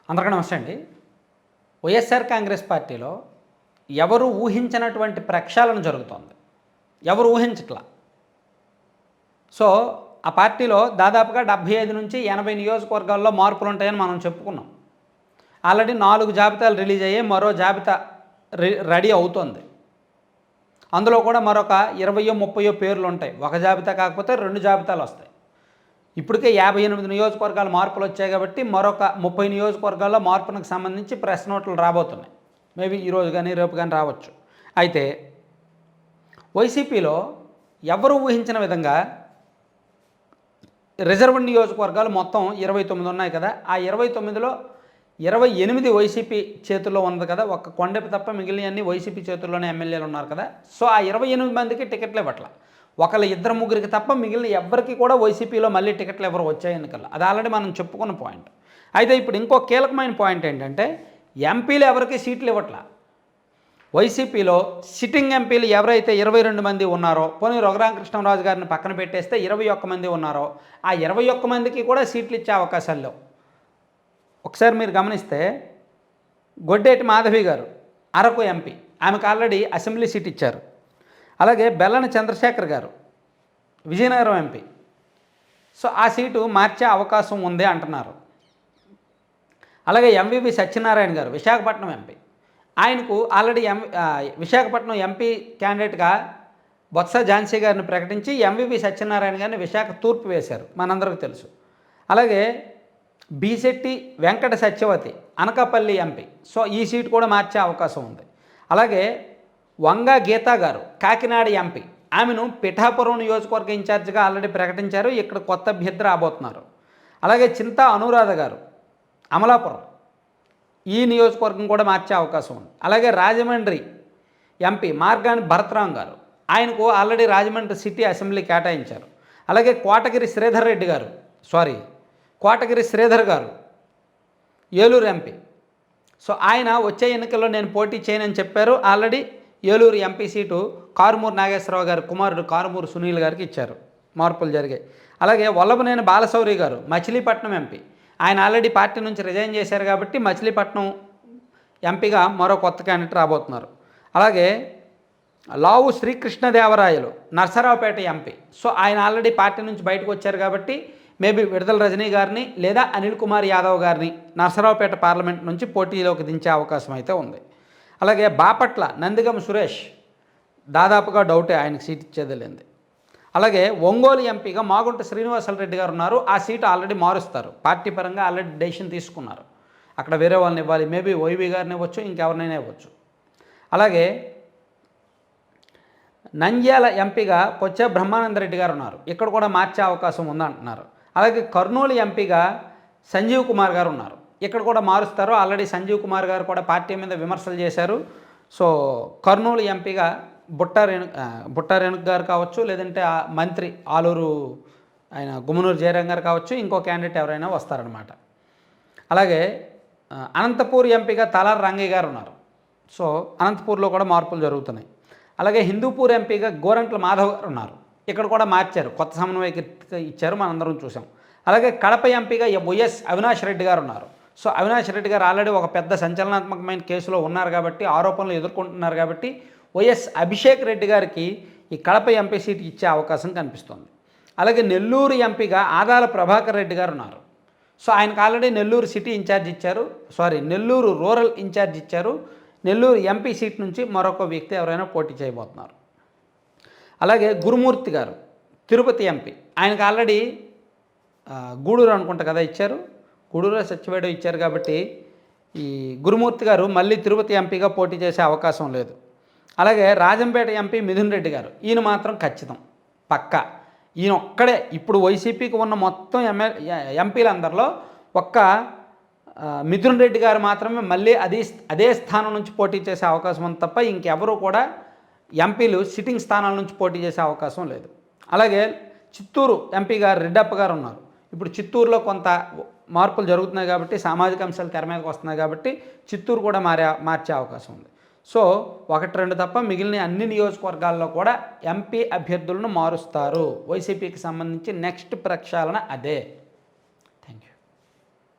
అందరికీ నమస్తే అండి. వైఎస్ఆర్ కాంగ్రెస్ పార్టీలో ఎవరు ఊహించినటువంటి ప్రక్షాళన జరుగుతోంది. ఎవరు ఊహించట్లా. సో ఆ పార్టీలో దాదాపుగా 75 నుంచి 80 నియోజకవర్గాల్లో మార్పులు ఉంటాయని మనం చెప్పుకున్నాం. ఆల్రెడీ 4 జాబితాలు రిలీజ్ అయ్యాయి. మరో జాబితా రెడీ అవుతోంది. అందులో కూడా మరొక 20-30 పేర్లు ఉంటాయి. ఒక జాబితా కాకపోతే 2 జాబితాలు వస్తాయి. ఇప్పటికే 58 నియోజకవర్గాల మార్పులు వచ్చాయి కాబట్టి మరొక 30 నియోజకవర్గాల్లో మార్పులకు సంబంధించి ప్రెస్ నోట్లు రాబోతున్నాయి. మేబీ ఈరోజు కానీ రేపు కానీ రావచ్చు. అయితే వైసీపీలో ఎవరు ఊహించిన విధంగా రిజర్వ్డ్ నియోజకవర్గాలు మొత్తం 29 ఉన్నాయి కదా. ఆ 29లో 28 వైసీపీ చేతుల్లో ఉంది కదా. ఒక్క కొండపి తప్ప మిగిలినవన్నీ వైసీపీ చేతుల్లోనే ఎమ్మెల్యేలు ఉన్నారు కదా. సో ఆ 28 మందికి టికెట్లు ఇవ్వట్ల. ఒకళ్ళు 2-3 తప్ప మిగిలిన ఎవ్వరికి కూడా వైసీపీలో మళ్ళీ టికెట్లు ఎవరు వచ్చాయి ఎన్నికల్లో. అది ఆల్రెడీ మనం చెప్పుకున్న పాయింట్. అయితే ఇప్పుడు ఇంకో కీలకమైన పాయింట్ ఏంటంటే ఎంపీలు ఎవరికి సీట్లు ఇవ్వట్ల. వైసీపీలో సిట్టింగ్ ఎంపీలు ఎవరైతే 22 మంది ఉన్నారో, పోనీ రఘురామకృష్ణరాజు గారిని పక్కన పెట్టేస్తే 21 మంది ఉన్నారో, ఆ 21 మందికి కూడా సీట్లు ఇచ్చే అవకాశాలు లేవు. ఒకసారి మీరు గమనిస్తే గొడ్డేటి మాధవి గారు అరకు ఎంపీ, ఆమెకు ఆల్రెడీ అసెంబ్లీ సీట్ ఇచ్చారు. అలాగే బెల్లని చంద్రశేఖర్ గారు విజయనగరం ఎంపీ. సో ఆ సీటు మార్చే అవకాశం ఉంది అంటున్నారు. అలాగే ఎంవివి సత్యనారాయణ గారు విశాఖపట్నం ఎంపీ, ఆయనకు ఆల్రెడీ విశాఖపట్నం ఎంపీ క్యాండిడేట్గా బొత్స ఝాన్సీ గారిని ప్రకటించి ఎంవివి సత్యనారాయణ గారిని విశాఖ తూర్పు వేశారు, మనందరికీ తెలుసు. అలాగే బీశెట్టి వెంకట సత్యవతి అనకాపల్లి ఎంపీ. సో ఈ సీటు కూడా మార్చే అవకాశం ఉంది. అలాగే వంగ గీతా గారు కాకినాడ ఎంపీ, ఆమెను పిఠాపురం నియోజకవర్గ ఇన్ఛార్జిగా ఆల్రెడీ ప్రకటించారు. ఇక్కడ కొత్త అభ్యర్థి రాబోతున్నారు. అలాగే చింతా అనురాధ గారు అమలాపురం, ఈ నియోజకవర్గం కూడా మార్చే అవకాశం ఉంది. అలాగే రాజమండ్రి ఎంపీ మార్గాని భరతరాం గారు, ఆయనకు ఆల్రెడీ రాజమండ్రి సిటీ అసెంబ్లీ కేటాయించారు. అలాగే కోటగిరి శ్రీధర్ గారు ఏలూరు ఎంపీ. సో ఆయన వచ్చే ఎన్నికల్లో నేను పోటీ చేయనని చెప్పారు. Already Eluru MP seat Karumuri Nageswararao గారి కుమారుడు కారుమూరు సునీల్ గారికి ఇచ్చారు. మార్పులు జరిగాయి. అలాగే వల్లభనేని బాలశౌరి గారు మచిలీపట్నం ఎంపీ, ఆయన ఆల్రెడీ పార్టీ నుంచి రిజైన్ చేశారు కాబట్టి మచిలీపట్నం ఎంపీగా మరో కొత్త క్యాండిడేట్ రాబోతున్నారు. అలాగే లావు శ్రీకృష్ణదేవరాయలు నర్సరావుపేట ఎంపీ. సో ఆయన ఆల్రెడీ పార్టీ నుంచి బయటకు వచ్చారు కాబట్టి మేబీ విడుదల రజనీ గారిని లేదా అనిల్ కుమార్ యాదవ్ గారిని నర్సరావుపేట పార్లమెంట్ నుంచి పోటీలోకి దించే అవకాశం అయితే ఉంది. అలాగే బాపట్ల నందిగం సురేష్ దాదాపుగా డౌటే, ఆయనకు సీట్ ఇచ్చేది లేదు. అలాగే ఒంగోలు ఎంపీగా మాగుంట శ్రీనివాసరెడ్డి గారు ఉన్నారు. ఆ సీటు ఆల్రెడీ మారుస్తారు. పార్టీ పరంగా ఆల్రెడీ డెసిషన్ తీసుకున్నారు. అక్కడ వేరే వాళ్ళని ఇవ్వాలి. మేబీ వైవి గారిని ఇవ్వచ్చు, ఇంకెవరినైనా ఇవ్వచ్చు. అలాగే నంద్యాల ఎంపీగా పొచ్చ బ్రహ్మానందరెడ్డి గారు ఉన్నారు. ఇక్కడ కూడా మార్చే అవకాశం ఉందంటున్నారు. అలాగే కర్నూలు ఎంపీగా సంజీవ్ కుమార్ గారు ఉన్నారు. ఇక్కడ కూడా మారుస్తారు. ఆల్రెడీ సంజీవ్ కుమార్ గారు కూడా పార్టీ మీద విమర్శలు చేశారు. సో కర్నూలు ఎంపీగా బుట్టా రేణుక గారు కావచ్చు, లేదంటే మంత్రి ఆలూరు ఆయన గుమ్మనూరు జయరాం గారు కావచ్చు, ఇంకో క్యాండిడేట్ ఎవరైనా వస్తారనమాట. అలాగే అనంతపూర్ ఎంపీగా తలార్ రంగయ్య గారు ఉన్నారు. సో అనంతపూర్లో కూడా మార్పులు జరుగుతున్నాయి. అలాగే హిందూపూర్ ఎంపీగా గోరంట్ల మాధవ్ గారు ఉన్నారు. ఇక్కడ కూడా మార్చారు, కొత్త సమన్వయకర్త ఇచ్చారు, మనందరం చూసాం. అలాగే కడప ఎంపీగా వైఎస్ అవినాష్ రెడ్డి గారు ఉన్నారు. సో అవినాష్ రెడ్డి గారు ఆల్రెడీ ఒక పెద్ద సంచలనాత్మకమైన కేసులో ఉన్నారు కాబట్టి, ఆరోపణలు ఎదుర్కొంటున్నారు కాబట్టి వైఎస్ అభిషేక్ రెడ్డి గారికి ఈ కడప ఎంపీ సీట్ ఇచ్చే అవకాశం కనిపిస్తుంది. అలాగే నెల్లూరు ఎంపీగా ఆదాల ప్రభాకర్ రెడ్డి గారు ఉన్నారు. సో ఆయనకు ఆల్రెడీ నెల్లూరు సిటీ ఇన్ఛార్జ్ ఇచ్చారు, నెల్లూరు రూరల్ ఇన్ఛార్జ్ ఇచ్చారు. నెల్లూరు ఎంపీ సీట్ నుంచి మరొక వ్యక్తి ఎవరైనా పోటీ చేయబోతున్నారు. అలాగే గురుమూర్తి గారు తిరుపతి ఎంపీ, ఆయనకు ఆల్రెడీ గూడూరు అనుకుంటా కదా ఇచ్చారు, గూడూరు సచివేడు ఇచ్చారు కాబట్టి ఈ గురుమూర్తి గారు మళ్ళీ తిరుపతి ఎంపీగా పోటీ చేసే అవకాశం లేదు. అలాగే రాజంపేట ఎంపీ మిథున్ రెడ్డి గారు, ఈయన మాత్రం ఖచ్చితం పక్కా. ఈయన ఒక్కడే ఇప్పుడు వైసీపీకి ఉన్న మొత్తం ఎంపీలందరిలో ఒక్క మిథున్ రెడ్డి గారు మాత్రమే మళ్ళీ అదే స్థానం నుంచి పోటీ చేసే అవకాశం ఉంది తప్ప ఇంకెవరూ కూడా ఎంపీలు సిట్టింగ్ స్థానాల నుంచి పోటీ చేసే అవకాశం లేదు. అలాగే చిత్తూరు ఎంపీ గారు రెడ్డప్ప గారు ఉన్నారు. ఇప్పుడు చిత్తూరులో కొంత మార్పులు జరుగుతున్నాయి కాబట్టి, సామాజిక అంశాలు తెర మీదకి వస్తున్నాయి కాబట్టి చిత్తూరు కూడా మార్చే అవకాశం ఉంది. సో 1-2 తప్ప మిగిలిన అన్ని నియోజకవర్గాల్లో కూడా ఎంపీ అభ్యర్థులను మారుస్తారు. వైసీపీకి సంబంధించి నెక్స్ట్ ప్రక్షాళన అదే.